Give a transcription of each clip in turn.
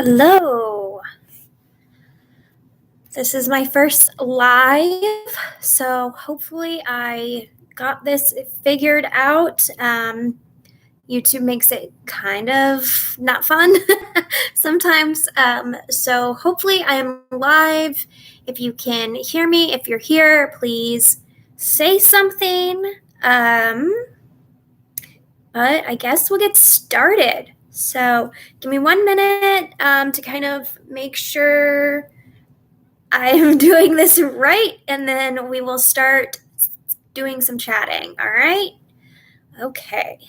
Hello. This is my first live, so hopefully I got this figured out. YouTube makes it kind of not fun sometimes. So hopefully I am live. If you can hear me, if you're here, please say something. But I guess we'll get started. So give me 1 minute to kind of make sure I am doing this right, and then we will start doing some chatting, all right? Okay.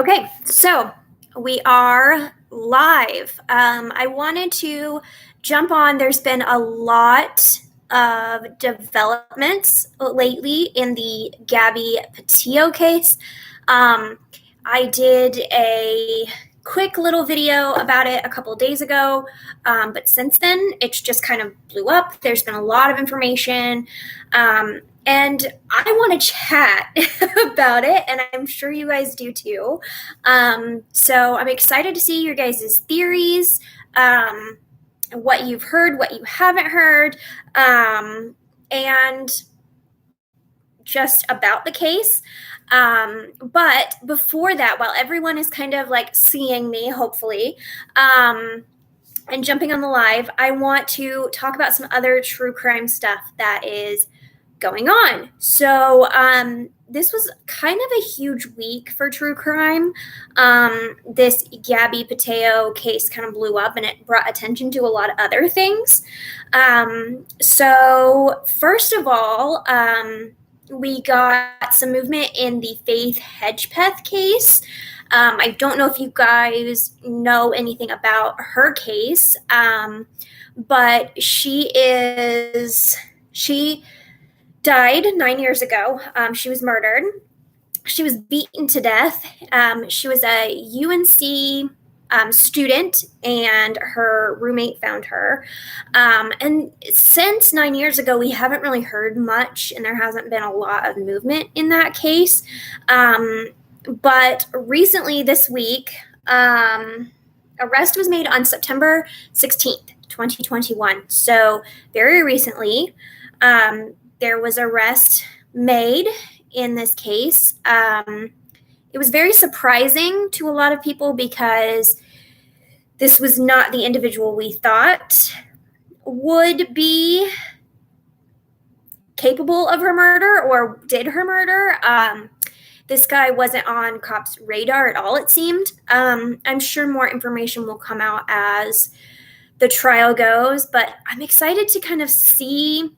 Okay, so we are live. I wanted to jump on. There's been a lot of developments lately in the Gabby Petito case. I did a quick little video about it a couple of days ago, but since then it's just kind of blew up. There's been a lot of information, and I want to chat about it, and I'm sure you guys do too. So I'm excited to see your guys' theories, what you've heard, what you haven't heard, and just about the case. But before that, while everyone is kind of like seeing me, hopefully, and jumping on the live, I want to talk about some other true crime stuff that is going on. So this was kind of a huge week for true crime. This Gabby Petito case kind of blew up, and it brought attention to a lot of other things. So first of all, we got some movement in the Faith Hedgepeth case. I don't know if you guys know anything about her case, but she died 9 years ago. She was murdered. She was beaten to death. She was a UNC student, and her roommate found her. And since 9 years ago, we haven't really heard much, and there hasn't been a lot of movement in that case. But recently this week, arrest was made on September 16th, 2021. So very recently, there was arrest made in this case. It was very surprising to a lot of people because this was not the individual we thought would be capable of her murder or did her murder. This guy wasn't on cops' radar at all, it seemed. I'm sure more information will come out as the trial goes, but I'm excited to kind of see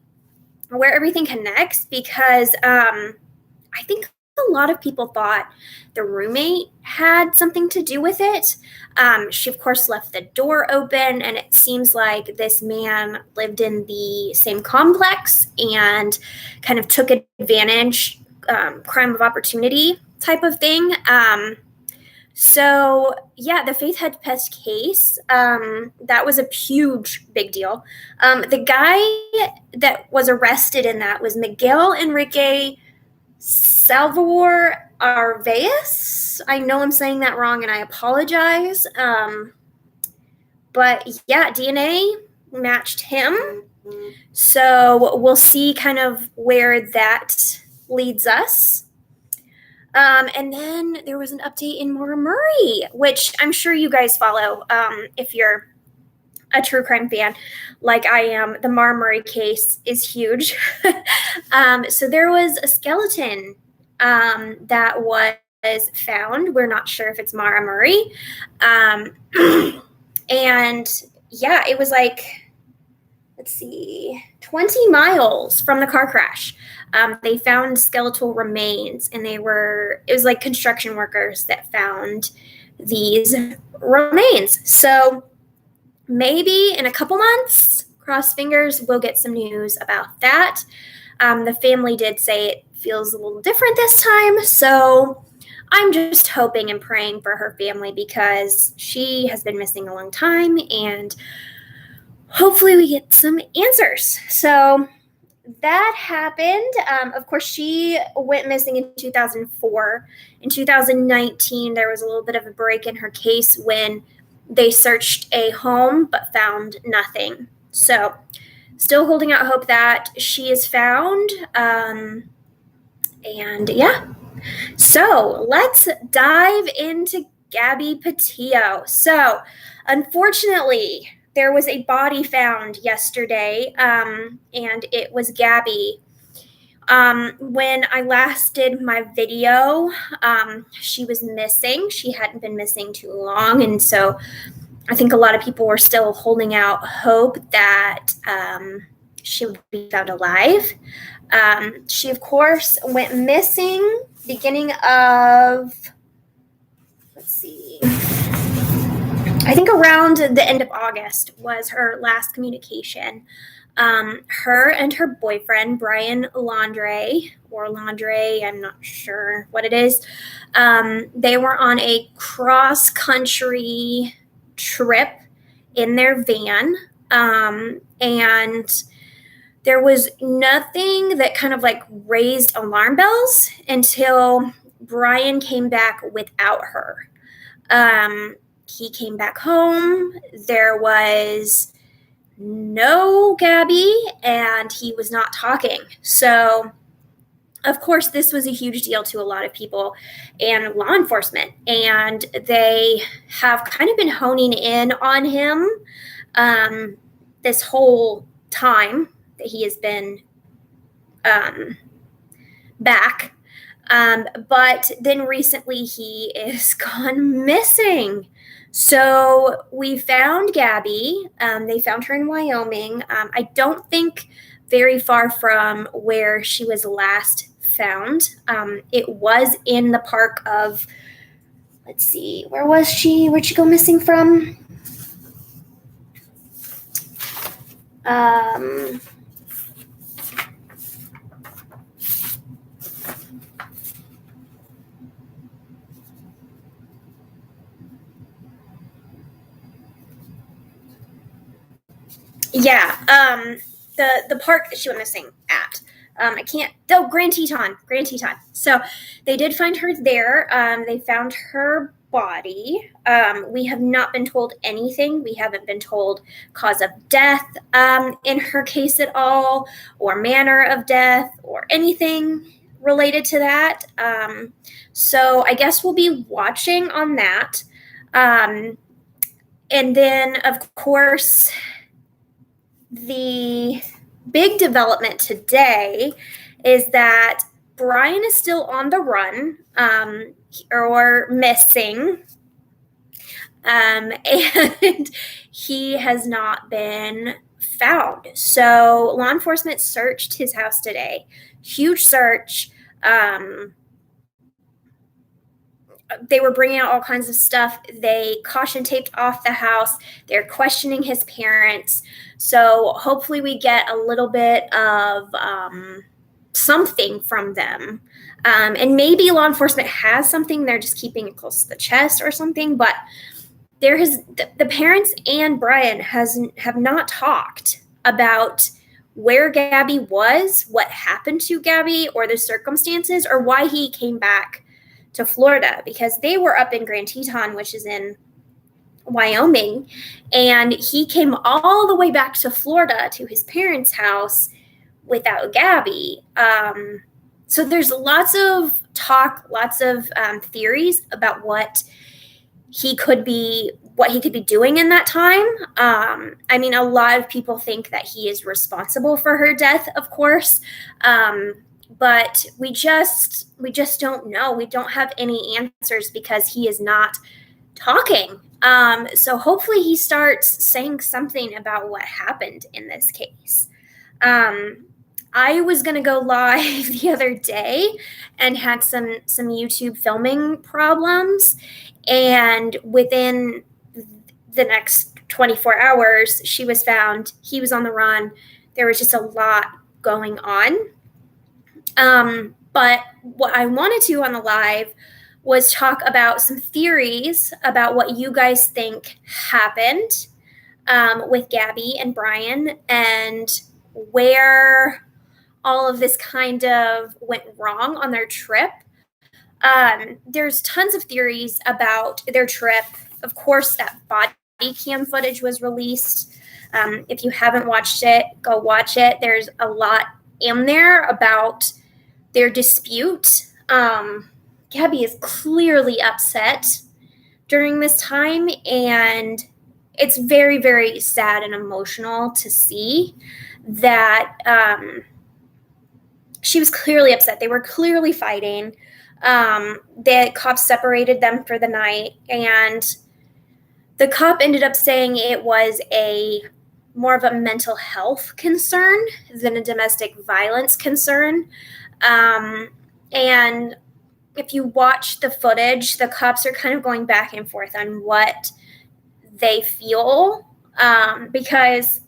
where everything connects because I think a lot of people thought the roommate had something to do with it. She, of course, left the door open, and it seems like this man lived in the same complex and kind of took advantage, crime of opportunity type of thing. So, yeah, the Faith Hedgepeth case, that was a huge, big deal. The guy that was arrested in that was Miguel Enrique Salvador Arveas. I know I'm saying that wrong, and I apologize. But, yeah, DNA matched him. So we'll see kind of where that leads us. And then there was an update in Maura Murray, which I'm sure you guys follow if you're a true crime fan like I am. The Maura Murray case is huge. So there was a skeleton that was found. We're not sure if it's Maura Murray. And yeah, it was like, let's see, 20 miles from the car crash. They found skeletal remains, and it was like construction workers that found these remains. So maybe in a couple months, cross fingers, we'll get some news about that. The family did say it feels a little different this time. So I'm just hoping and praying for her family because she has been missing a long time, and hopefully we get some answers. So that happened. Of course, she went missing in 2004. In 2019, there was a little bit of a break in her case when they searched a home but found nothing. So still holding out hope that she is found. And yeah, so let's dive into Gabby Petito. So unfortunately, there was a body found yesterday, and it was Gabby. When I last did my video, she was missing. She hadn't been missing too long, and so I think a lot of people were still holding out hope that she would be found alive. She, of course, went missing beginning of, let's see, I think around the end of August was her last communication. Her and her boyfriend, Brian Landre, I'm not sure what it is, they were on a cross-country trip in their van, and there was nothing that kind of like raised alarm bells until Brian came back without her. He came back home. There was no Gabby, and he was not talking. So, of course, this was a huge deal to a lot of people and law enforcement, and they have kind of been honing in on him this whole time that he has been back. But then recently he is gone missing. So we found Gabby. They found her in Wyoming. I don't think very far from where she was last found. It was in the park of, let's see, where was she? Where'd she go missing from? Yeah, the park that she went missing at. Grand Teton. So they did find her there. They found her body. We have not been told anything. We haven't been told cause of death in her case at all, or manner of death, or anything related to that. So I guess we'll be watching on that. And then, of course, the big development today is that Brian is still on the run, or missing, and he has not been found. So law enforcement searched his house today. Huge search. They were bringing out all kinds of stuff. They caution taped off the house. They're questioning his parents. So hopefully we get a little bit of something from them. And maybe law enforcement has something. They're just keeping it close to the chest or something. But the parents and Brian have not talked about where Gabby was, what happened to Gabby, or the circumstances, or why he came back to Florida, because they were up in Grand Teton, which is in Wyoming, and he came all the way back to Florida to his parents' house without Gabby. So there's lots of talk, lots of theories about what he could be doing in that time. I mean, a lot of people think that he is responsible for her death, of course. But we just don't know. We don't have any answers because he is not talking. So hopefully he starts saying something about what happened in this case. I was going to go live the other day and had some YouTube filming problems. And within the next 24 hours, she was found. He was on the run. There was just a lot going on. But what I wanted to on the live was talk about some theories about what you guys think happened with Gabby and Brian, and where all of this kind of went wrong on their trip. There's tons of theories about their trip. Of course, that body cam footage was released. If you haven't watched it, go watch it. There's a lot in there about their dispute. Gabby is clearly upset during this time, and it's very, very sad and emotional to see that she was clearly upset. They were clearly fighting. The cops separated them for the night, and the cop ended up saying it was more of a mental health concern than a domestic violence concern. And if you watch the footage, the cops are kind of going back and forth on what they feel, because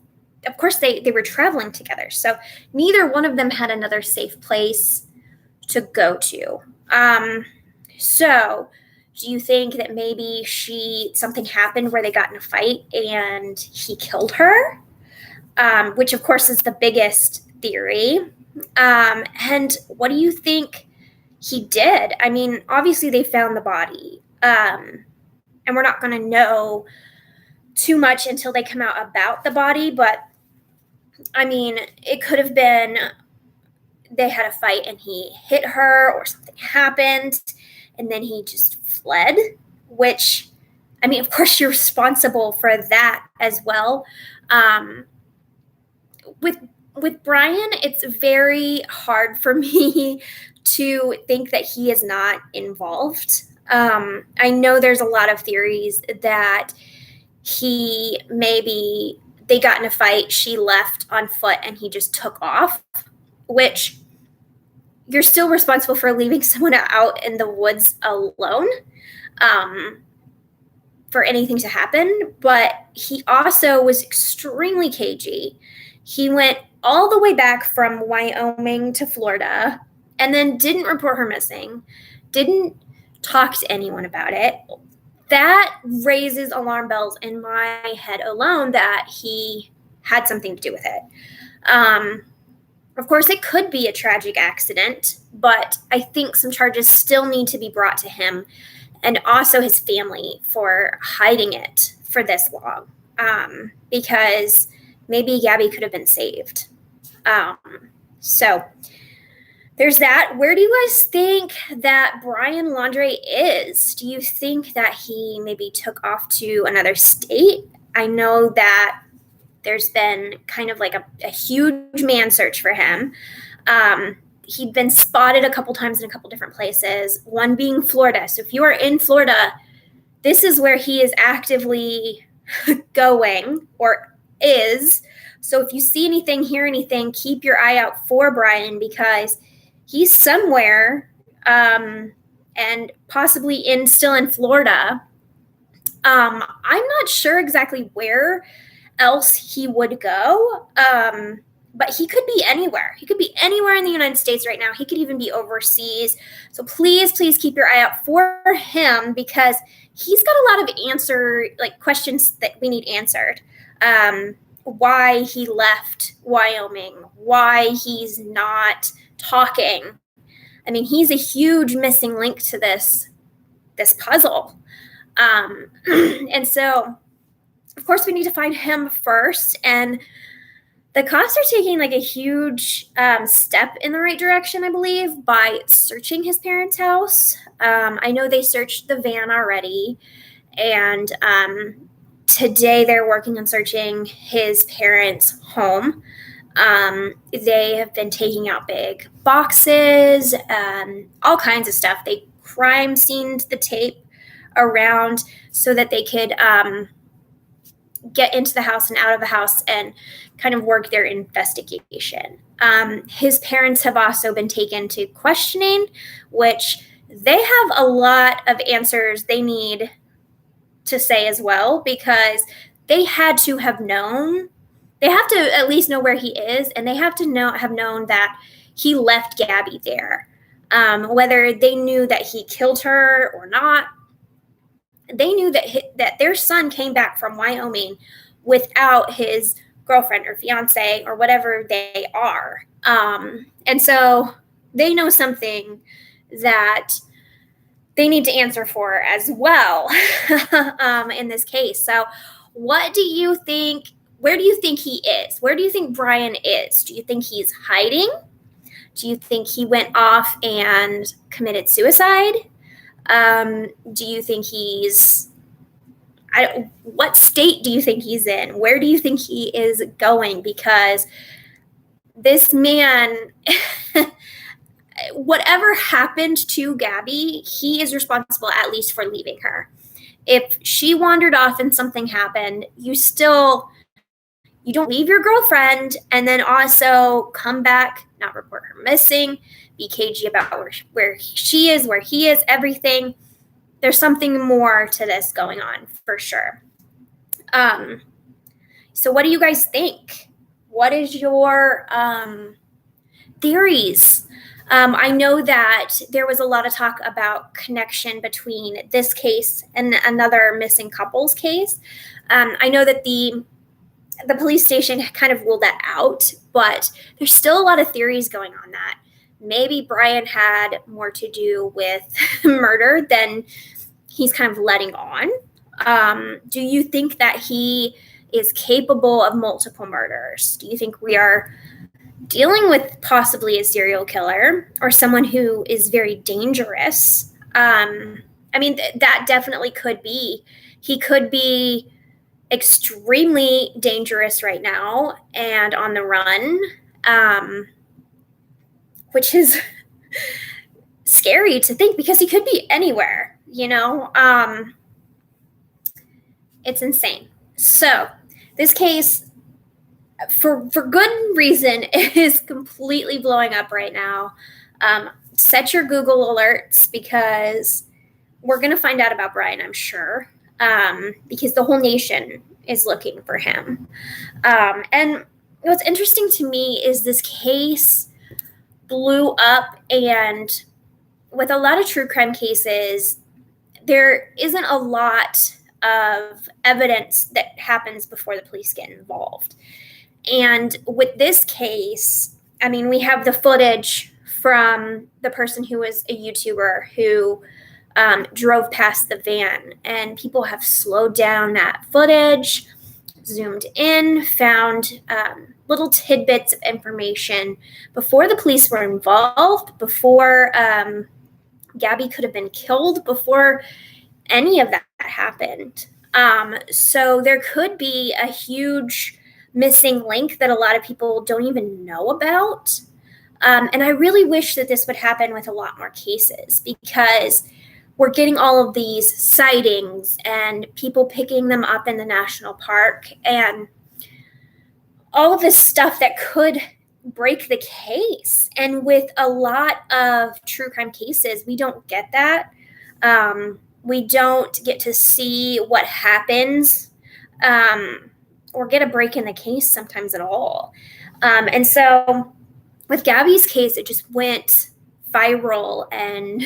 of course they were traveling together. So neither one of them had another safe place to go to. So do you think that maybe something happened where they got in a fight and he killed her? Which of course is the biggest theory. And what do you think he did? I mean, obviously they found the body. And we're not going to know too much until they come out about the body, but I mean, it could have been they had a fight and he hit her, or something happened and then he just fled, which, I mean, of course you're responsible for that as well. With Brian, it's very hard for me to think that he is not involved. I know there's a lot of theories that they got in a fight, she left on foot, and he just took off, which you're still responsible for leaving someone out in the woods alone for anything to happen. But he also was extremely cagey. He went all the way back from Wyoming to Florida and then didn't report her missing, didn't talk to anyone about it. That raises alarm bells in my head alone that he had something to do with it. Of course, it could be a tragic accident, but I think some charges still need to be brought to him and also his family for hiding it for this long, because maybe Gabby could have been saved. So there's that. Where do you guys think that Brian Laundrie is? Do you think that he maybe took off to another state? I know that there's been kind of like a huge man search for him. He'd been spotted a couple times in a couple different places, one being Florida. So if you are in Florida, this is where he is actively going, or is. So if you see anything, hear anything, keep your eye out for Brian, because he's somewhere, and possibly still in Florida. I'm not sure exactly where else he would go, but he could be anywhere. He could be anywhere in the United States right now. He could even be overseas. So please keep your eye out for him, because he's got a lot of questions that we need answered. Why he left Wyoming, why he's not talking. I mean, he's a huge missing link to this puzzle. And so, of course, we need to find him first. And the cops are taking like a huge step in the right direction, I believe, by searching his parents' house. I know they searched the van already. And today they're working on searching his parents' home. They have been taking out big boxes, all kinds of stuff. They crime scened the tape around so that they could get into the house and out of the house and kind of work their investigation. His parents have also been taken to questioning, which they have a lot of answers they need to say as well, because they had to have known. They have to at least know where he is, and they have to have known that he left Gabby there. whether they knew that he killed her or not. They knew that their son came back from Wyoming without his girlfriend or fiance or whatever they are. And so they know something that they need to answer for as well in this case. So what do you think? Where do you think he is? Where do you think Brian is? Do you think he's hiding? Do you think he went off and committed suicide? Do you think what state do you think he's in? Where do you think he is going? Because this man, whatever happened to Gabby, he is responsible at least for leaving her. If she wandered off and something happened, you don't leave your girlfriend and then also come back, not report her missing, be cagey about where she is, where he is, everything. There's something more to this going on for sure. So what do you guys think? What is your theories? I know that there was a lot of talk about connection between this case and another missing couples case. I know that the police station kind of ruled that out, but there's still a lot of theories going on that maybe Brian had more to do with murder than he's kind of letting on. Do you think that he is capable of multiple murders? Do you think we are dealing with possibly a serial killer or someone who is very dangerous? I mean, that definitely could be. He could be extremely dangerous right now and on the run, which is scary to think because he could be anywhere, it's insane. So this case, for good reason, is completely blowing up right now. Set your Google alerts because we're going to find out about Brian, I'm sure, because the whole nation is looking for him. And what's interesting to me is this case blew up, and with a lot of true crime cases, there isn't a lot of evidence that happens before the police get involved. And with this case, I mean, we have the footage from the person who was a YouTuber who drove past the van, and people have slowed down that footage, zoomed in, found little tidbits of information before the police were involved, before Gabby could have been killed, before any of that happened. So there could be a huge missing link that a lot of people don't even know about. And I really wish that this would happen with a lot more cases, because we're getting all of these sightings and people picking them up in the national park and all of this stuff that could break the case. And with a lot of true crime cases, we don't get that. We don't get to see what happens or get a break in the case sometimes at all. And so with Gabby's case, it just went viral and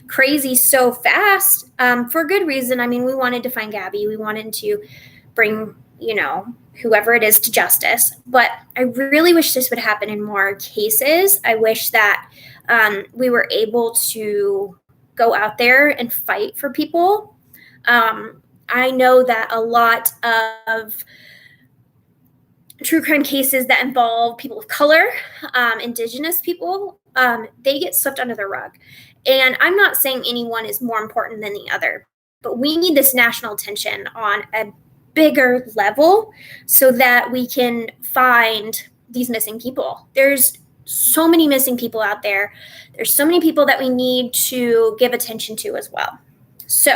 crazy so fast for good reason. I mean, we wanted to find Gabby. We wanted to bring, whoever it is to justice. But I really wish this would happen in more cases. I wish that we were able to go out there and fight for people. I know that a lot of true crime cases that involve people of color, Indigenous people, they get swept under the rug. And I'm not saying anyone is more important than the other, but we need this national attention on a bigger level so that we can find these missing people. There's so many missing people out there. There's so many people that we need to give attention to as well. So,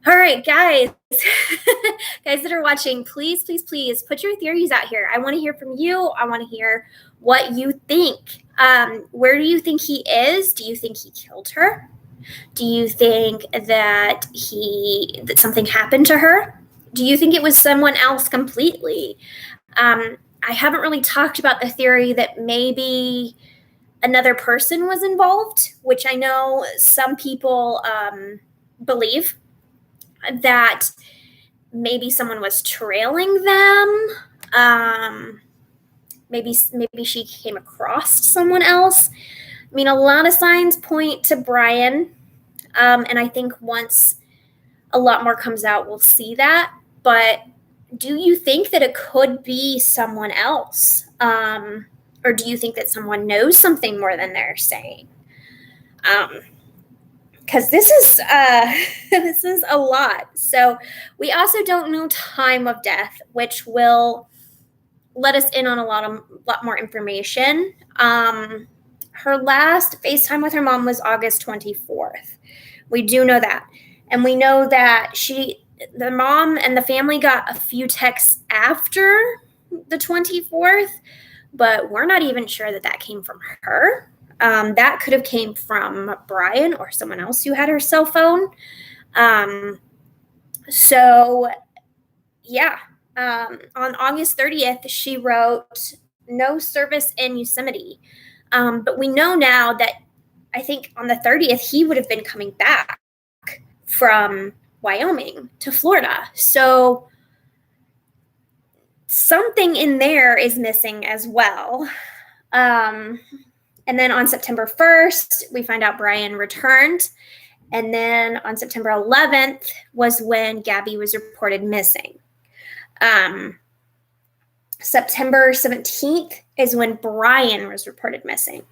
all right, guys, guys that are watching, please, please, please put your theories out here. I want to hear from you. I want to hear what you think. Where do you think he is? Do you think he killed her? Do you think that something happened to her? Do you think it was someone else completely? I haven't really talked about the theory that maybe another person was involved, which I know some people believe that maybe someone was trailing them. Maybe she came across someone else. I mean, a lot of signs point to Brian, and I think once a lot more comes out, we'll see that. But do you think that it could be someone else? Or do you think that someone knows something more than they're saying? Because this is this is a lot. So we also don't know time of death, which will let us in on a lot more information. Her last FaceTime with her mom was August 24th. We do know that. And we know that the mom and the family got a few texts after the 24th, but we're not even sure that came from her. That could have came from Brian or someone else who had her cell phone. So, yeah. On August 30th, she wrote, "No service in Yosemite." But we know now that I think on the 30th, he would have been coming back from Wyoming to Florida. So something in there is missing as well. And then on September 1st, we find out Brian returned. And then on September 11th was when Gabby was reported missing. September 17th is when Brian was reported missing.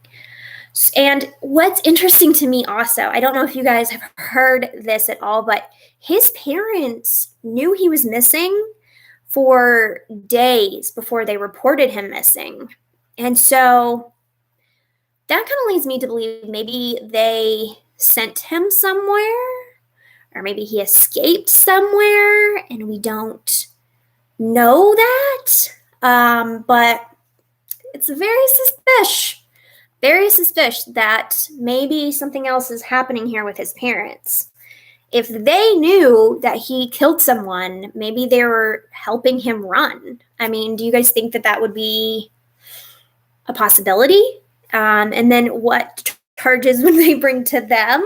And what's interesting to me also, I don't know if you guys have heard this at all, but his parents knew he was missing for days before they reported him missing. And so that kind of leads me to believe maybe they sent him somewhere, or maybe he escaped somewhere and we don't know that. But it's very suspicious that maybe something else is happening here with his parents. If they knew that he killed someone, maybe they were helping him run. I mean, do you guys think that would be a possibility? And then what charges would they bring to them?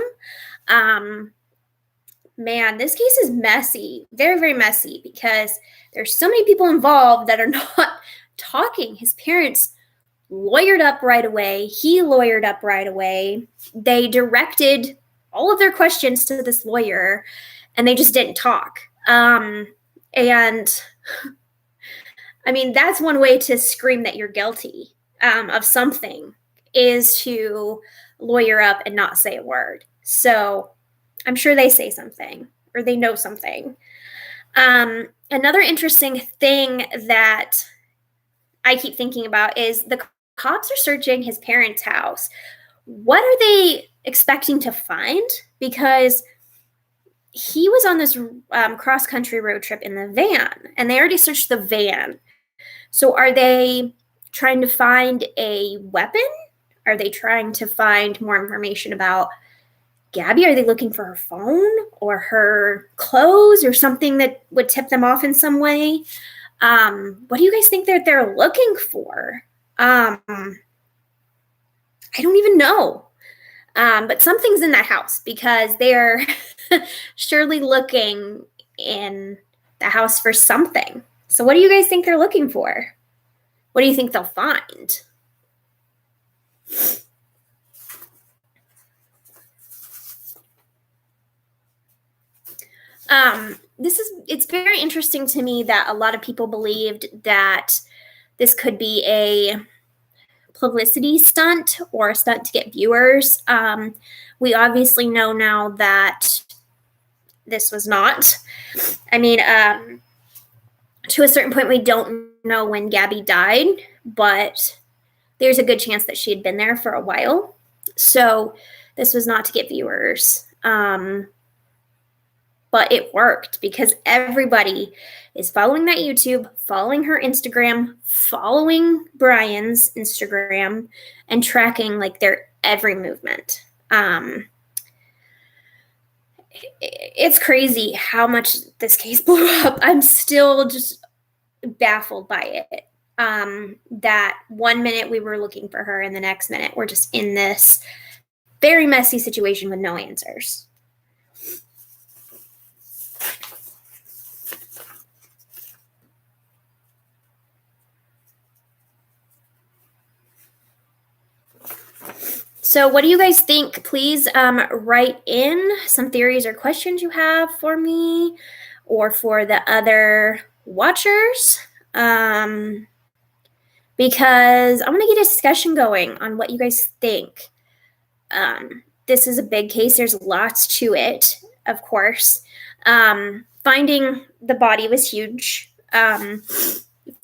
Man, this case is messy, very, very messy, because there's so many people involved that are not talking. His parents lawyered up right away. He lawyered up right away. They directed all of their questions to this lawyer, and they just didn't talk. And I mean, that's one way to scream that you're guilty of something, is to lawyer up and not say a word. So I'm sure they say something, or they know something. Another interesting thing that I keep thinking about is the cops are searching his parents' house. What are they expecting to find? Because he was on this cross-country road trip in the van, and they already searched the van. So are they trying to find a weapon? Are they trying to find more information about Gabby? Are they looking for her phone or her clothes or something that would tip them off in some way? What do you guys think that they're looking for? I don't even know. But something's in that house, because they're surely looking in the house for something. So what do you guys think they're looking for? What do you think they'll find? It's very interesting to me that a lot of people believed that this could be a publicity stunt or a stunt to get viewers. We obviously know now that this was not. I mean, to a certain point, we don't know when Gabby died, but there's a good chance that she had been there for a while. So this was not to get viewers. But it worked, because everybody is following that YouTube, following her Instagram, following Brian's Instagram, and tracking like their every movement. It's crazy how much this case blew up. I'm still just baffled by it. that 1 minute we were looking for her and the next minute we're just in this very messy situation with no answers. So what do you guys think? Please write in some theories or questions you have for me or for the other watchers, because I want to get a discussion going on what you guys think. This is a big case. There's lots to it, of course. Finding the body was huge.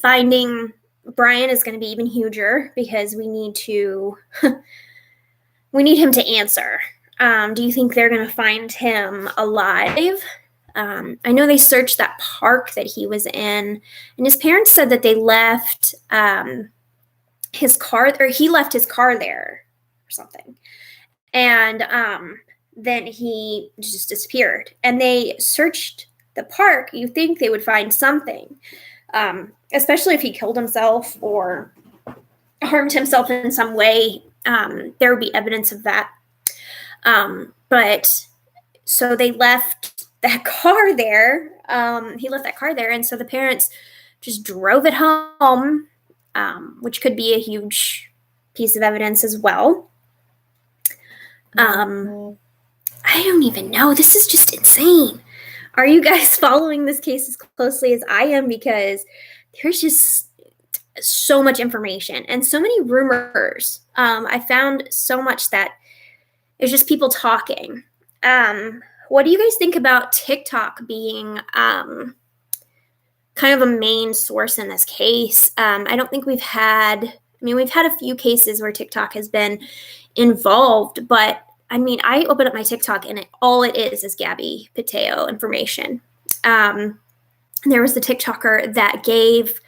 Finding Brian is going to be even huger because we need to... we need him to answer. Do you think they're going to find him alive? I know they searched that park that he was in, and his parents said that they left his car, or he left his car there or something. And then he just disappeared. And they searched the park. You think they would find something, especially if he killed himself or harmed himself in some way. There would be evidence of that. But so they left that car there. He left that car there. And so the parents just drove it home, which could be a huge piece of evidence as well. I don't even know. This is just insane. Are you guys following this case as closely as I am? Because there's just so much information and so many rumors. I found so much that it's just people talking. What do you guys think about TikTok being kind of a main source in this case? I don't think we've had a few cases where TikTok has been involved, but I mean, I open up my TikTok and all it is Gabby Petito information. There was the TikToker that gave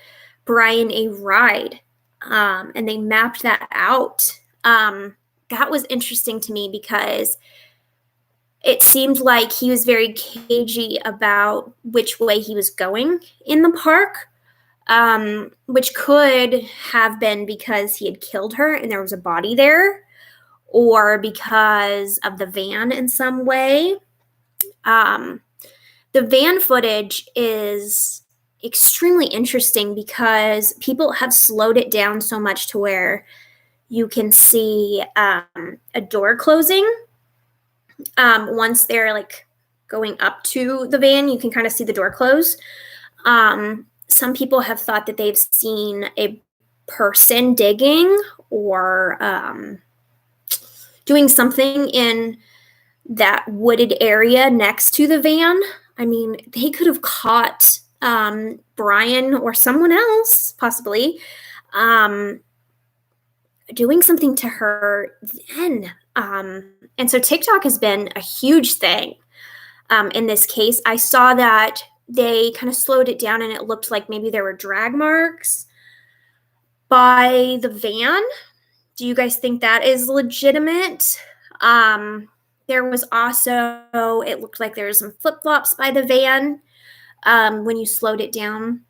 Brian a ride, and they mapped that out. That was interesting to me because it seemed like he was very cagey about which way he was going in the park, which could have been because he had killed her and there was a body there, or because of the van in some way. The van footage is extremely interesting because people have slowed it down so much to where you can see a door closing. Once they're like going up to the van, you can kind of see the door close. Some people have thought that they've seen a person digging or doing something in that wooded area next to the van. I mean, they could have caught Brian or someone else, possibly, doing something to her then. And so TikTok has been a huge thing in this case. I saw that they kind of slowed it down and it looked like maybe there were drag marks by the van. Do you guys think that is legitimate? There was also, it looked like there was some flip-flops by the van when you slowed it down.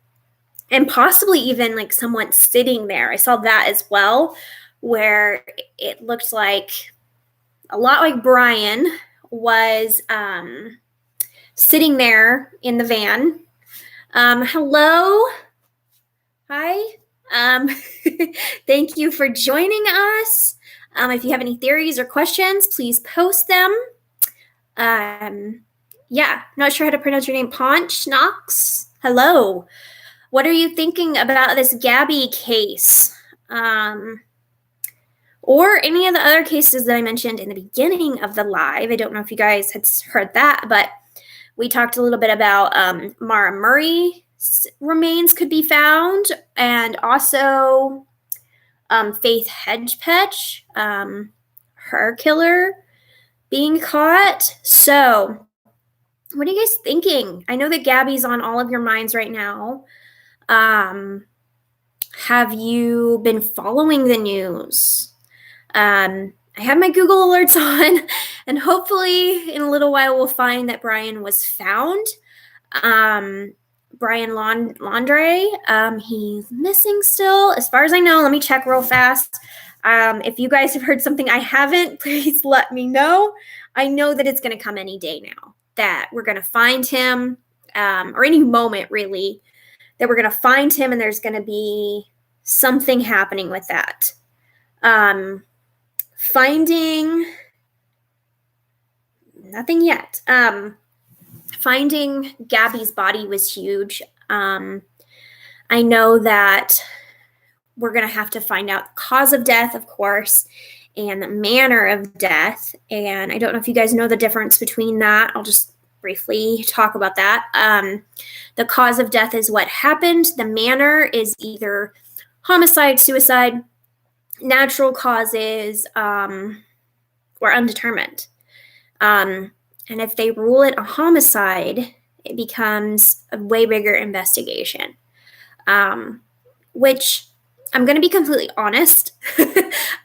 And possibly even like someone sitting there. I saw that as well, where it looked like a lot like Brian was sitting there in the van. Hello. Hi. Thank you for joining us. If you have any theories or questions, please post them. Yeah, not sure how to pronounce your name. Ponch Knox. Hello. What are you thinking about this Gabby case? Or any of the other cases that I mentioned in the beginning of the live. I don't know if you guys had heard that, but we talked a little bit about Maura Murray remains could be found, and also Faith Hedgepeth, her killer being caught. So what are you guys thinking? I know that Gabby's on all of your minds right now. Have you been following the news? I have my Google alerts on, and hopefully in a little while we'll find that Brian was found. Brian Laundrie. He's missing still, as far as I know. Let me check real fast. If you guys have heard something I haven't, please let me know. I know that it's going to come any day now, that we're going to find him, or any moment really, that we're going to find him and there's going to be something happening with that. Finding nothing yet. Finding Gabby's body was huge. I know that we're going to have to find out the cause of death, of course, and the manner of death. And I don't know if you guys know the difference between that. I'll just briefly talk about that. The cause of death is what happened. The manner is either homicide, suicide, natural causes, or undetermined. And if they rule it a homicide, it becomes a way bigger investigation, which I'm going to be completely honest.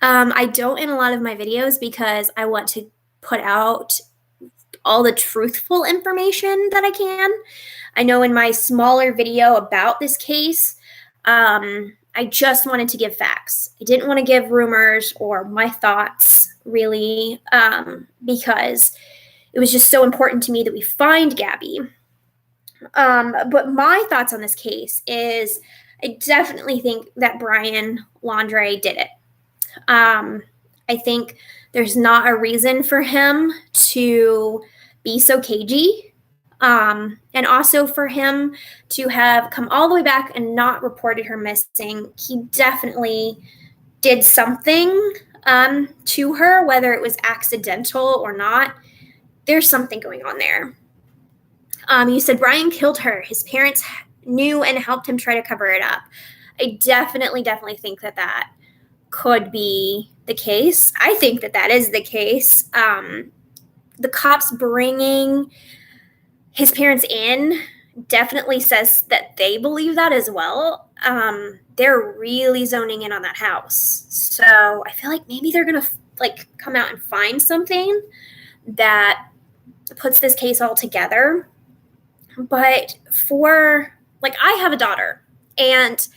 I don't in a lot of my videos because I want to put out all the truthful information that I can. I know in my smaller video about this case, I just wanted to give facts. I didn't want to give rumors or my thoughts, really, because it was just so important to me that we find Gabby. But my thoughts on this case is I definitely think that Brian Laundrie did it. I think there's not a reason for him to be so cagey. And also for him to have come all the way back and not reported her missing. He definitely did something to her, whether it was accidental or not. There's something going on there. You said Brian killed her. His parents knew and helped him try to cover it up. I definitely think that could be the case. I think that is the case. The cops bringing his parents in definitely says that they believe that as well. They're really zoning in on that house. So I feel like maybe they're going to come out and find something that puts this case all together. But I have a daughter, and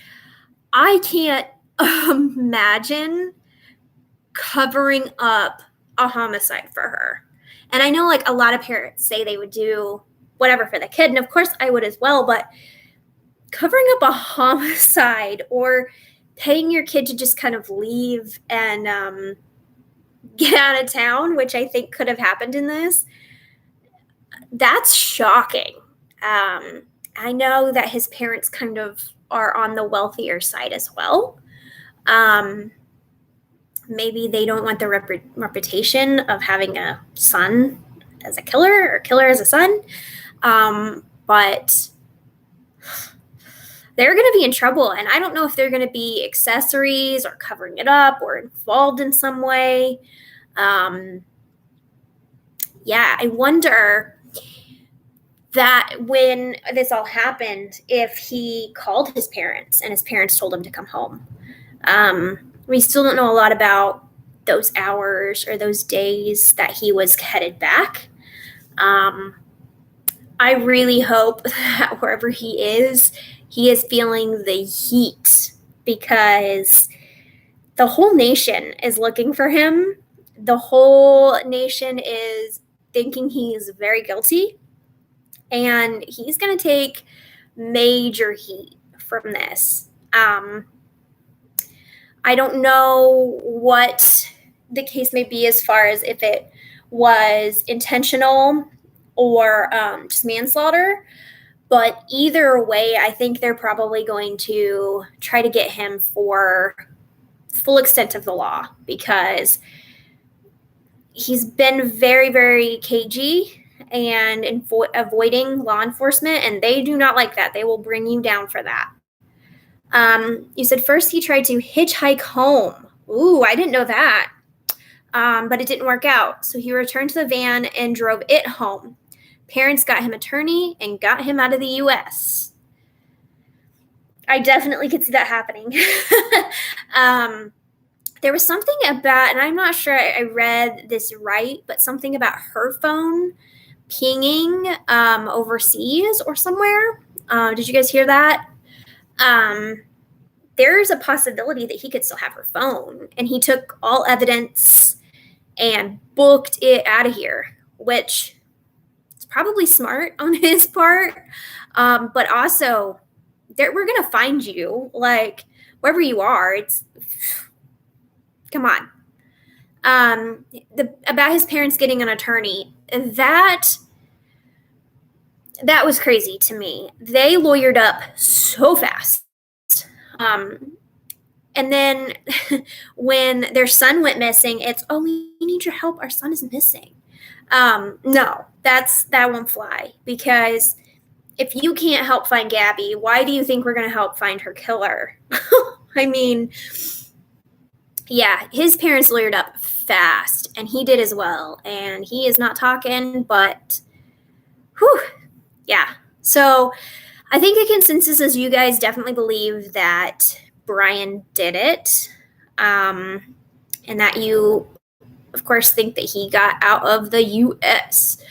I can't imagine covering up a homicide for her. And I know a lot of parents say they would do whatever for the kid, and of course I would as well, but covering up a homicide or paying your kid to just kind of leave and get out of town, which I think could have happened in this, that's shocking. I know that his parents kind of are on the wealthier side as well. Maybe they don't want the reputation of having a son as a killer or killer as a son. But they're going to be in trouble. And I don't know if they're going to be accessories or covering it up or involved in some way. I wonder that when this all happened, if he called his parents and his parents told him to come home. We still don't know a lot about those hours or those days that he was headed back. I really hope that wherever he is feeling the heat, because the whole nation is looking for him. The whole nation is thinking he's very guilty, and he's going to take major heat from this. I don't know what the case may be as far as if it was intentional or just manslaughter. But either way, I think they're probably going to try to get him for full extent of the law, because he's been very, very cagey and avoiding law enforcement, and they do not like that. They will bring you down for that. You said first he tried to hitchhike home. Ooh, I didn't know that. But it didn't work out. So he returned to the van and drove it home. Parents got him an attorney and got him out of the U.S. I definitely could see that happening. There was something about, and I'm not sure I read this right, but something about her phone pinging overseas or somewhere. Did you guys hear that? There's a possibility that he could still have her phone, and he took all evidence and booked it out of here, which is probably smart on his part. But also, we're gonna find you, like, wherever you are. Come on. About his parents getting an attorney, that was crazy to me. They lawyered up so fast. And then when their son went missing, it's, oh, we need your help. Our son is missing. No, that won't fly, because if you can't help find Gabby, why do you think we're going to help find her killer? I mean, yeah, his parents lawyered up fast, and he did as well. And he is not talking, but whew, yeah. So I think a consensus is you guys definitely believe that Brian did it, and that you, of course, think that he got out of the U.S.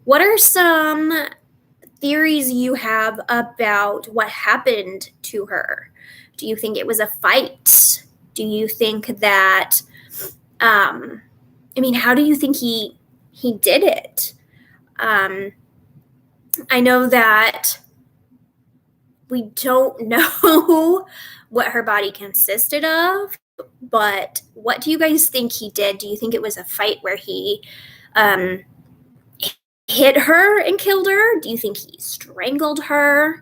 What are some theories you have about what happened to her? Do you think it was a fight? Do you think that, how do you think he did it? I know that we don't know what her body consisted of, but what do you guys think he did? Do you think it was a fight where he hit her and killed her? Do you think he strangled her?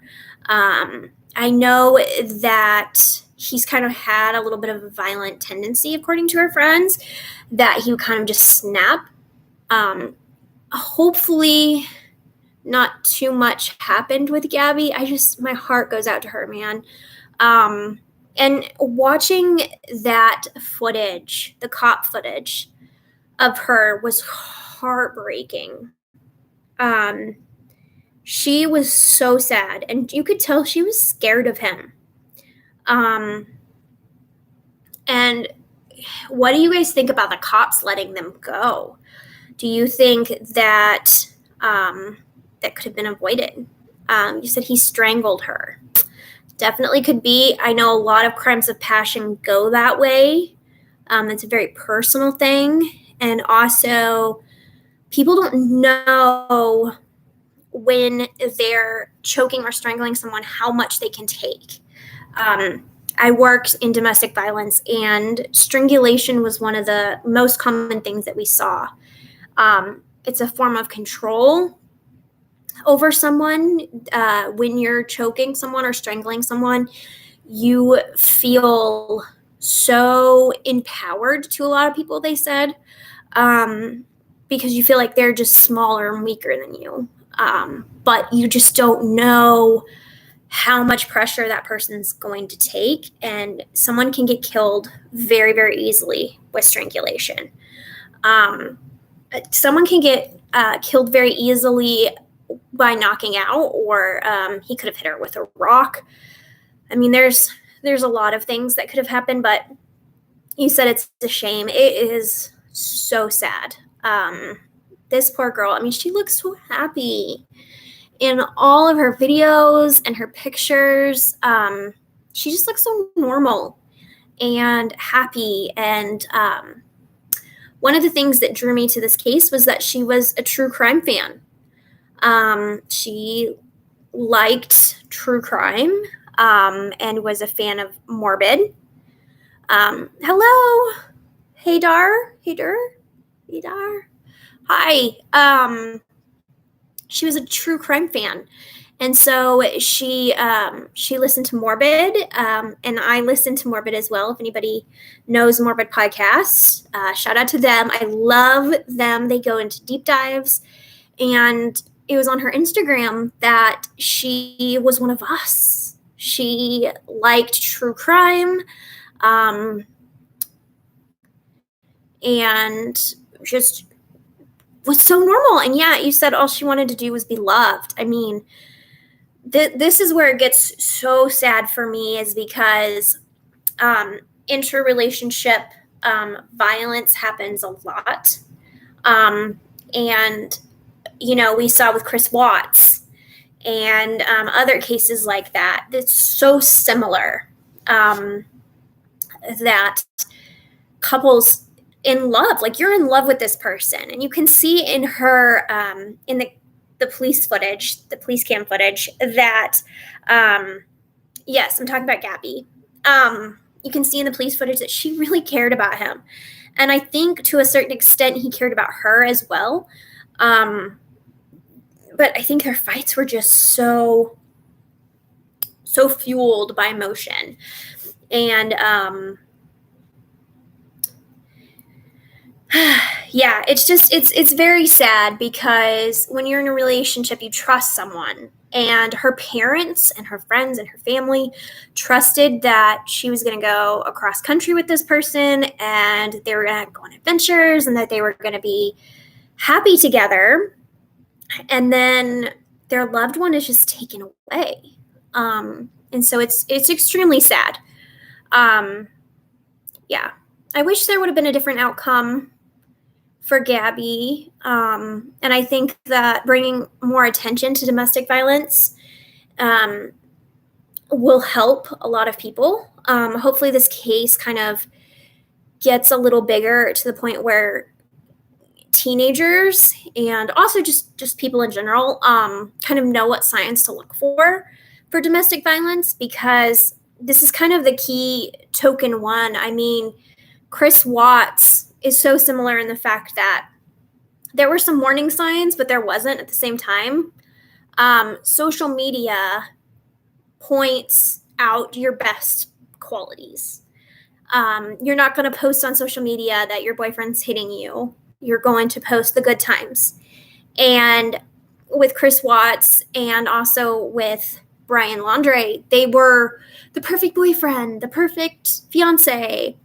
I know that he's kind of had a little bit of a violent tendency, according to her friends, that he would kind of just snap. Hopefully not too much happened with Gabby. My heart goes out to her, man. And watching that footage, the cop footage of her, was heartbreaking. She was so sad, and you could tell she was scared of him. And what do you guys think about the cops letting them go? Do you think that that could have been avoided? You said he strangled her. Definitely could be. I know a lot of crimes of passion go that way. It's a very personal thing. And also, people don't know when they're choking or strangling someone how much they can take. I worked in domestic violence, and strangulation was one of the most common things that we saw. It's a form of control over someone. When you're choking someone or strangling someone, you feel so empowered, to a lot of people, they said, because you feel like they're just smaller and weaker than you. But you just don't know how much pressure that person's going to take, and someone can get killed very, very easily with strangulation. Someone can get killed very easily by knocking out, or he could have hit her with a rock. I mean, there's a lot of things that could have happened, but you said it's a shame. It is so sad. This poor girl, I mean, she looks so happy in all of her videos and her pictures. She just looks so normal and happy. And one of the things that drew me to this case was that she was a true crime fan. She liked true crime, and was a fan of Morbid. Hello. Hey, Dar. Hi. She was a true crime fan. And so she listened to Morbid, and I listened to Morbid as well. If anybody knows Morbid Podcast, shout out to them. I love them. They go into deep dives. And it was on her Instagram that she was one of us. She liked true crime, and just was so normal. And yeah, you said all she wanted to do was be loved. I mean, this is where it gets so sad for me, is because interrelationship violence happens a lot. And we saw with Chris Watts and other cases like that. It's so similar that couples in love, like you're in love with this person, and you can see in her in the police footage, the police cam footage, that yes, I'm talking about Gabby. You can see in the police footage that she really cared about him, and I think to a certain extent he cared about her as well. But I think their fights were just so fueled by emotion, and yeah, it's very sad, because when you're in a relationship, you trust someone, and her parents and her friends and her family trusted that she was going to go across country with this person, and they were going to go on adventures, and that they were going to be happy together. And then their loved one is just taken away. And so it's extremely sad. Yeah, I wish there would have been a different outcome for Gabby. And I think that bringing more attention to domestic violence will help a lot of people. Hopefully this case kind of gets a little bigger to the point where teenagers and also just people in general kind of know what signs to look for domestic violence, because this is kind of the key token one. I mean, Chris Watts is so similar in the fact that there were some warning signs, but there wasn't at the same time. Social media points out your best qualities. You're not going to post on social media that your boyfriend's hitting you. You're going to post the good times. And with Chris Watts and also with Brian Laundrie, they were the perfect boyfriend, the perfect fiance.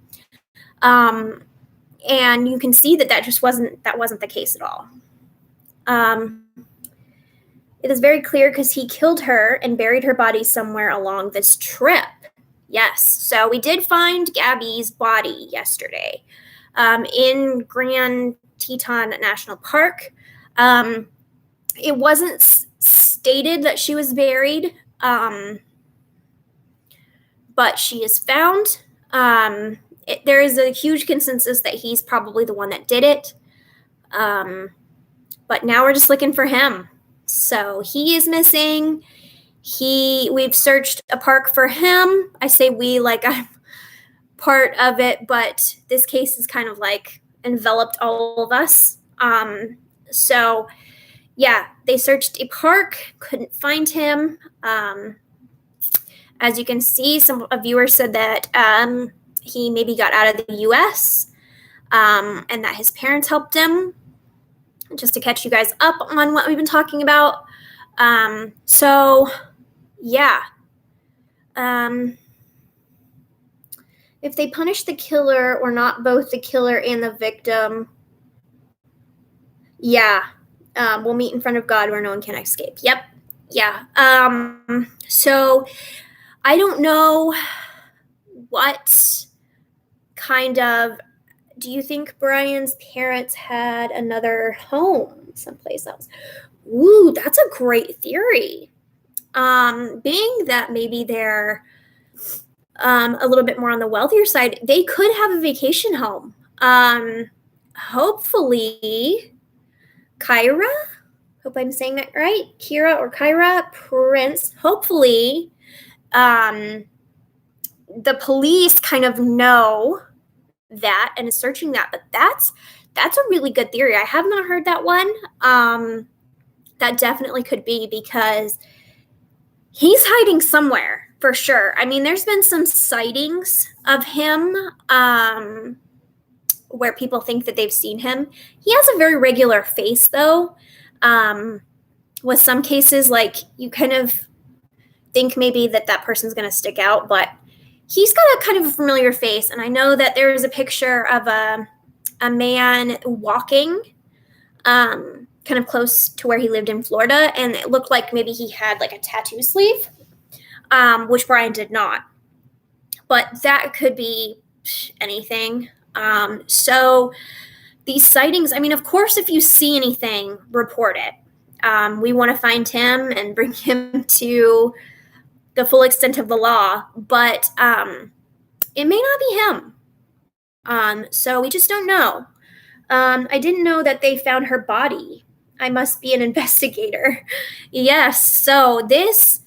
And you can see that just wasn't the case at all. It is very clear because he killed her and buried her body somewhere along this trip. Yes, so we did find Gabby's body yesterday in Grand Teton National Park. It wasn't stated that she was buried, but she is found. There is a huge consensus that he's probably the one that did it. But now we're just looking for him. So he is missing. We've searched a park for him. I say we like I'm part of it, but this case is kind of like enveloped all of us. So yeah, they searched a park, couldn't find him. As you can see, a viewer said that he maybe got out of the U.S. And that his parents helped him. Just to catch you guys up on what we've been talking about. So, yeah. If they punish the killer or not both the killer and the victim, yeah, we'll meet in front of God where no one can escape. Yep. Yeah. So I don't know what kind of, do you think Brian's parents had another home someplace else? Ooh, that's a great theory. Being that maybe they're a little bit more on the wealthier side, they could have a vacation home. Hopefully, Kyra, hope I'm saying that right, Kira or Kyra Prince, hopefully the police kind of know that and is searching that, but that's a really good theory. I have not heard that one. That definitely could be, because he's hiding somewhere for sure. I mean, there's been some sightings of him where people think that they've seen him. He has a very regular face though. With some cases, like you kind of think maybe that person's going to stick out, but he's got a kind of a familiar face. And I know that there is a picture of a man walking kind of close to where he lived in Florida. And it looked like maybe he had like a tattoo sleeve, which Brian did not. But that could be anything. So these sightings, I mean, of course, if you see anything, report it. We want to find him and bring him to the full extent of the law, but it may not be him. So we just don't know. I didn't know that they found her body. I must be an investigator. Yes, so this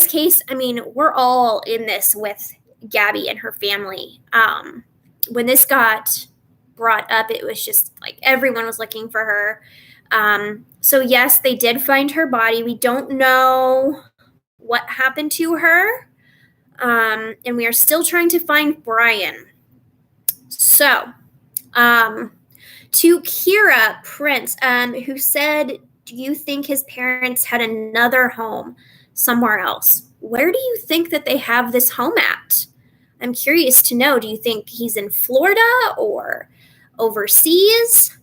case, I mean, we're all in this with Gabby and her family. When this got brought up, it was just like everyone was looking for her. So yes, they did find her body. We don't know what happened to her. And we are still trying to find Brian. So, to Kira Prince, who said, do you think his parents had another home somewhere else? Where do you think that they have this home at? I'm curious to know. Do you think he's in Florida or overseas?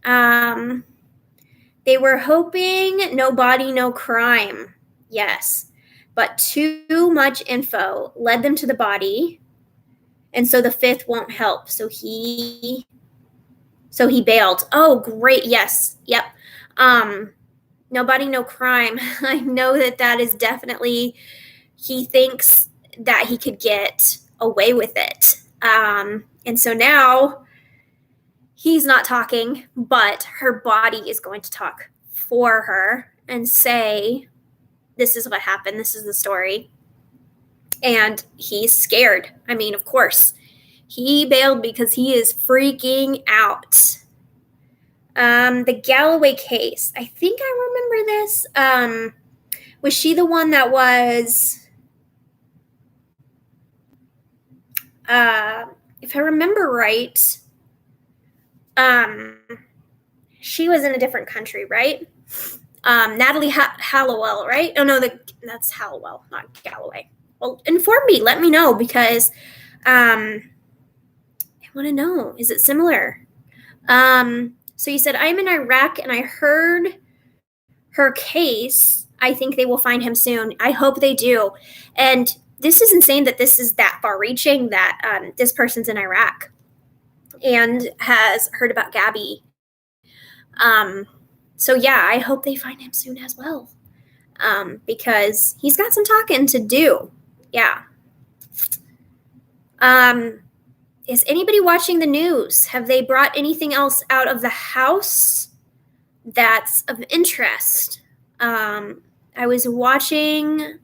They were hoping no body, no crime. Yes, but too much info led them to the body, and so the fifth won't help. So he bailed. Oh, great. Yes. Yep. No body, no crime. I know that is definitely, he thinks that he could get away with it. And so now he's not talking, but her body is going to talk for her and say, this is what happened. This is the story. And he's scared. I mean, of course, he bailed because he is freaking out. The Galloway case. I think I remember this. Was she the one that was, if I remember right, she was in a different country, right? Natalie Hallowell, right? Oh, no, that's Hallowell, not Galloway. Well, inform me. Let me know, because I want to know. Is it similar? So you said, I'm in Iraq, and I heard her case. I think they will find him soon. I hope they do. And this is insane that this is that far-reaching, that this person's in Iraq and has heard about Gabby. So yeah, I hope they find him soon as well, because he's got some talking to do. Yeah. Is anybody watching the news? Have they brought anything else out of the house that's of interest? I was watching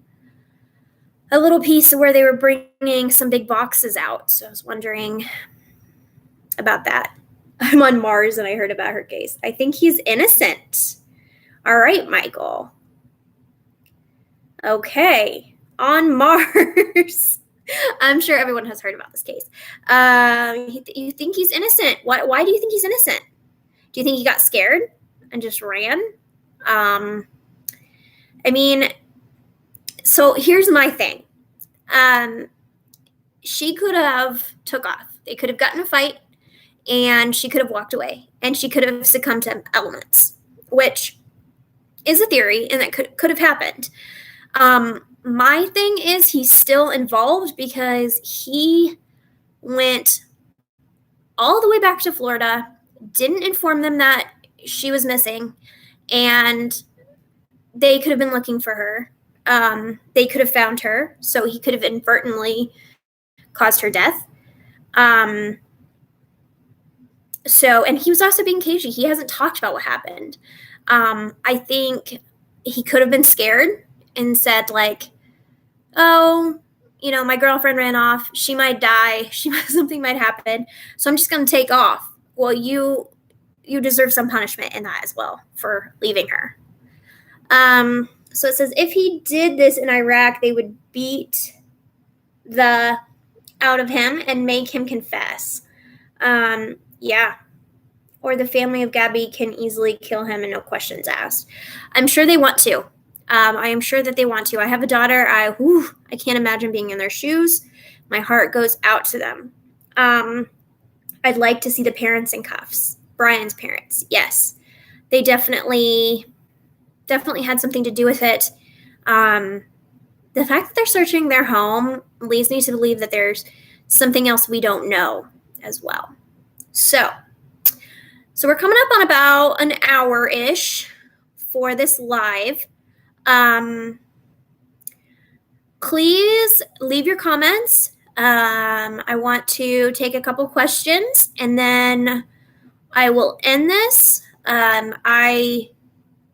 a little piece where they were bringing some big boxes out, so I was wondering about that. I'm on Mars and I heard about her case. I think he's innocent. All right, Michael. Okay, on Mars. I'm sure everyone has heard about this case. You think he's innocent? Why do you think he's innocent? Do you think he got scared and just ran? I mean, so here's my thing. She could have took off. They could have gotten a fight, and she could have walked away, and she could have succumbed to elements, which is a theory, and that could have happened. My thing is he's still involved because he went all the way back to Florida, didn't inform them that she was missing, and they could have been looking for her. They could have found her, so he could have inadvertently caused her death. So, and he was also being cagey. He hasn't talked about what happened. I think he could have been scared and said, like, oh, my girlfriend ran off. She might die. Something might happen. So I'm just going to take off. Well, you deserve some punishment in that as well for leaving her. So it says, if he did this in Iraq, they would beat the out of him and make him confess. Yeah. Or the family of Gabby can easily kill him and no questions asked. I'm sure they want to. I am sure that they want to. I have a daughter. I can't imagine being in their shoes. My heart goes out to them. I'd like to see the parents in cuffs. Brian's parents. Yes. They definitely had something to do with it. The fact that they're searching their home leads me to believe that there's something else we don't know as well. So we're coming up on about an hour-ish for this live. Please leave your comments. I want to take a couple questions and then I will end this. I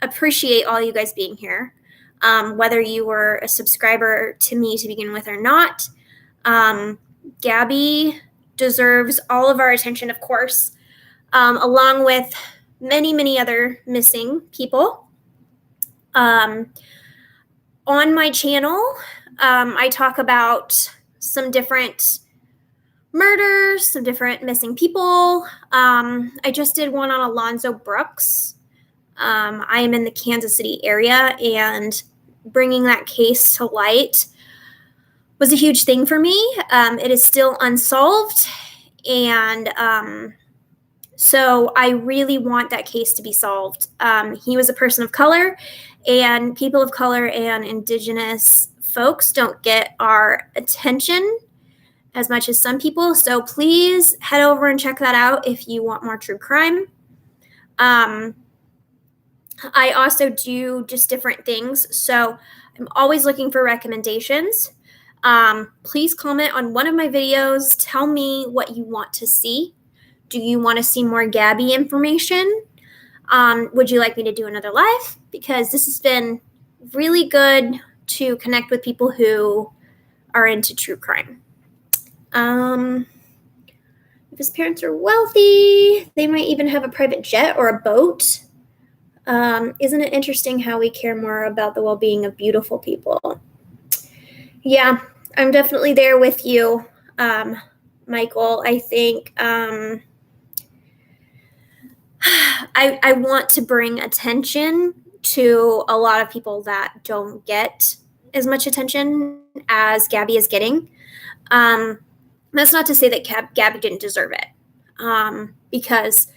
appreciate all you guys being here, whether you were a subscriber to me to begin with or not. Gabby deserves all of our attention, of course, along with many, many other missing people. On my channel, I talk about some different murders, some different missing people. I just did one on Alonso Brooks. I am in the Kansas City area, and bringing that case to light was a huge thing for me. It is still unsolved, and so I really want that case to be solved. He was a person of color, and people of color and Indigenous folks don't get our attention as much as some people. So please head over and check that out if you want more true crime. I also do just different things. So I'm always looking for recommendations. Please comment on one of my videos. Tell me what you want to see. Do you want to see more Gabby information? Would you like me to do another live? Because this has been really good to connect with people who are into true crime. If his parents are wealthy, they might even have a private jet or a boat. Isn't it interesting how we care more about the well-being of beautiful people? Yeah, I'm definitely there with you, Michael. I think I want to bring attention to a lot of people that don't get as much attention as Gabby is getting. That's not to say that Gabby didn't deserve it, because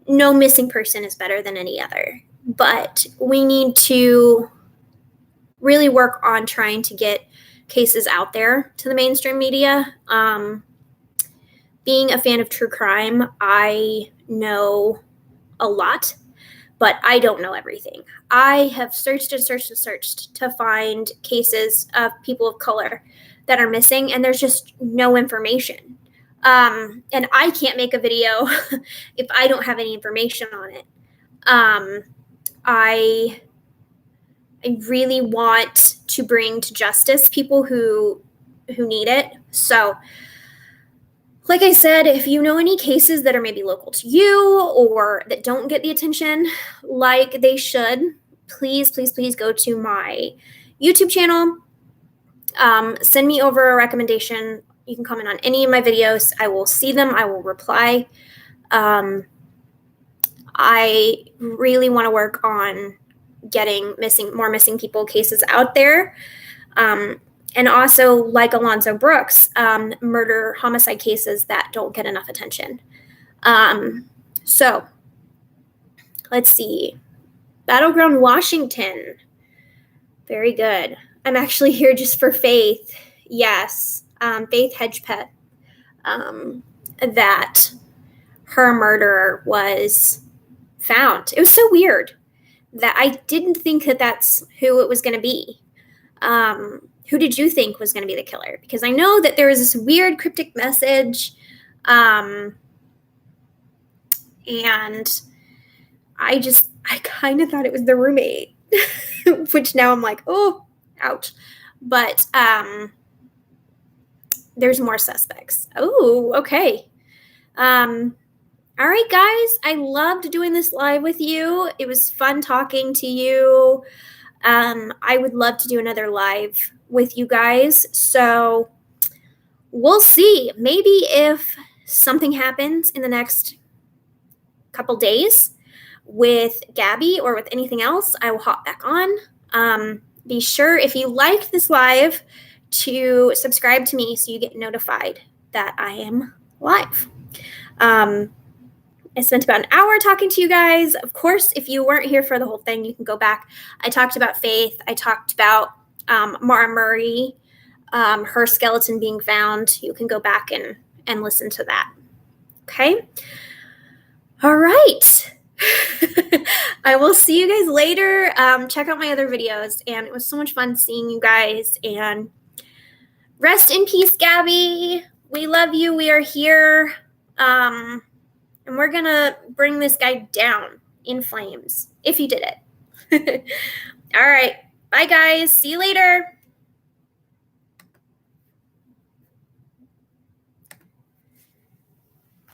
no missing person is better than any other. But we need to really work on trying to get cases out there to the mainstream media. Being a fan of true crime, I know a lot, but I don't know everything. I have searched and searched and searched to find cases of people of color that are missing, and there's just no information. And I can't make a video if I don't have any information on it. I really want to bring to justice people who need it. So, like I said, if you know any cases that are maybe local to you or that don't get the attention like they should, please, please, please go to my YouTube channel. Send me over a recommendation. You can comment on any of my videos. I will see them. I will reply. I really want to work on getting more missing people cases out there. And also, like Alonso Brooks, murder, homicide cases that don't get enough attention. So, let's see. Battleground, Washington. Very good. I'm actually here just for Faith. Yes, Faith Hedgepeth. That her murderer was found. It was so weird that I didn't think that that's who it was going to be. Who did you think was going to be the killer? Because I know that there was this weird cryptic message, and I kind of thought it was the roommate, which now I'm like, oh, ouch. But there's more suspects. Oh, okay. All right, guys, I loved doing this live with you. It was fun talking to you. I would love to do another live with you guys. So we'll see. Maybe if something happens in the next couple days with Gabby or with anything else, I will hop back on. Be sure, if you liked this live, to subscribe to me so you get notified that I am live. I spent about an hour talking to you guys. Of course, if you weren't here for the whole thing, you can go back. I talked about Faith. I talked about Maura Murray, her skeleton being found. You can go back and listen to that. Okay? All right. I will see you guys later. Check out my other videos, and it was so much fun seeing you guys. And rest in peace, Gabby. We love you. We are here. And we're going to bring this guy down in flames if he did it. All right. Bye, guys. See you later.